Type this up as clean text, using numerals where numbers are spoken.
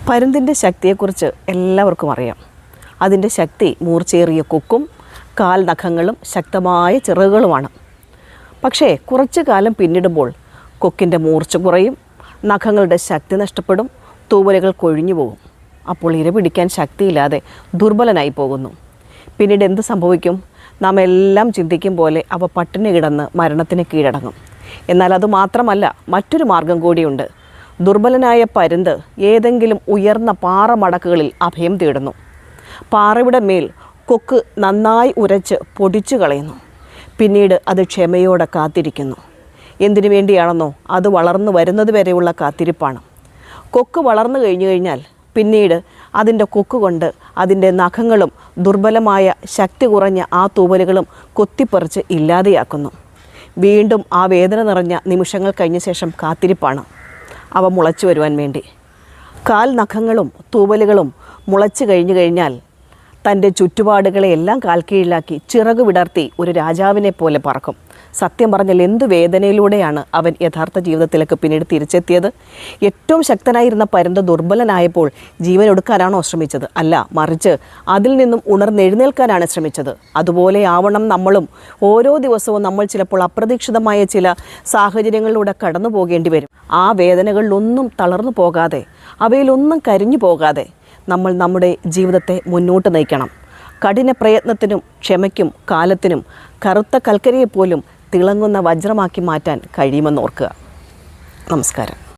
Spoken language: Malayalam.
പരുന്തിൻ്റെ ശക്തിയെക്കുറിച്ച് എല്ലാവർക്കും അറിയാം. അതിൻ്റെ ശക്തി മൂർച്ചയേറിയ കൊക്കും കാൽ നഖങ്ങളും ശക്തമായ ചിറകുകളുമാണ്. പക്ഷേ കുറച്ചു കാലം പിന്നിടുമ്പോൾ കൊക്കിൻ്റെ മൂർച്ച കുറയും, നഖങ്ങളുടെ ശക്തി നഷ്ടപ്പെടും, തൂവലുകൾ കൊഴിഞ്ഞു പോകും. അപ്പോൾ ഇര പിടിക്കാൻ ശക്തിയില്ലാതെ ദുർബലനായി പോകുന്നു. പിന്നീട് എന്ത് സംഭവിക്കും? നാം എല്ലാം ചിന്തിക്കും പോലെ അവ പട്ടിണി കിടന്ന് മരണത്തിന് കീഴടങ്ങും. എന്നാൽ അതുമാത്രമല്ല, മറ്റൊരു മാർഗം കൂടിയുണ്ട്. ദുർബലനായ പരുന്ത് ഏതെങ്കിലും ഉയർന്ന പാറമടക്കുകളിൽ അഭയം തേടുന്നു. പാറയുടെ മേൽ കൊക്ക് നന്നായി ഉരച്ച് പൊടിച്ചു കളയുന്നു. പിന്നീട് അത് ക്ഷമയോടെ കാത്തിരിക്കുന്നു. എന്തിനു വേണ്ടിയാണെന്നോ? അത് വളർന്നു വരുന്നത് വരെയുള്ള കാത്തിരിപ്പാണ്. കൊക്ക് വളർന്നു കഴിഞ്ഞാൽ പിന്നീട് അതിൻ്റെ കൊക്ക് കൊണ്ട് അതിൻ്റെ നഖങ്ങളും ദുർബലമായ ശക്തി കുറഞ്ഞ ആ തൂവലുകളും കൊത്തിപ്പറിച്ച് ഇല്ലാതെയാക്കുന്നു. വീണ്ടും ആ വേദന നിറഞ്ഞ നിമിഷങ്ങൾ കഴിഞ്ഞ ശേഷം കാത്തിരിപ്പാണ് അവ മുളച്ചു വരുവാൻ വേണ്ടി. കാൽ നഖങ്ങളും തൂവലുകളും മുളച്ചു കഴിഞ്ഞാൽ തൻ്റെ ചുറ്റുപാടുകളെയെല്ലാം കാൽക്കീഴിലാക്കി ചിറക് വിടർത്തി ഒരു രാജാവിനെ പോലെ പറക്കും. സത്യം പറഞ്ഞാൽ എന്തു വേദനയിലൂടെയാണ് അവൻ യഥാർത്ഥ ജീവിതത്തിലേക്ക് പിന്നീട് തിരിച്ചെത്തിയത്. ഏറ്റവും ശക്തനായിരുന്ന പരുന്ത് ദുർബലനായപ്പോൾ ജീവൻ ഒടുക്കാനാണോ ശ്രമിച്ചത്? അല്ല, മറിച്ച് അതിൽ നിന്നും ഉണർന്നെഴുന്നേൽക്കാനാണ് ശ്രമിച്ചത്. അതുപോലെ ആവണം നമ്മളും. ഓരോ ദിവസവും നമ്മൾ ചിലപ്പോൾ അപ്രതീക്ഷിതമായ ചില സാഹചര്യങ്ങളിലൂടെ കടന്നു പോകേണ്ടി വരും. ആ വേദനകളിലൊന്നും തളർന്നു പോകാതെ, അവയിലൊന്നും കരിഞ്ഞു പോകാതെ നമ്മൾ നമ്മുടെ ജീവിതത്തെ മുന്നോട്ട് നയിക്കണം. കഠിന പ്രയത്നത്തിനും ക്ഷമയ്ക്കും കാലത്തിനും കറുത്ത കൽക്കരിയെപ്പോലും തിളങ്ങുന്ന വജ്രമാക്കി മാറ്റാൻ കഴിയുമെന്നോർക്കുക. നമസ്കാരം.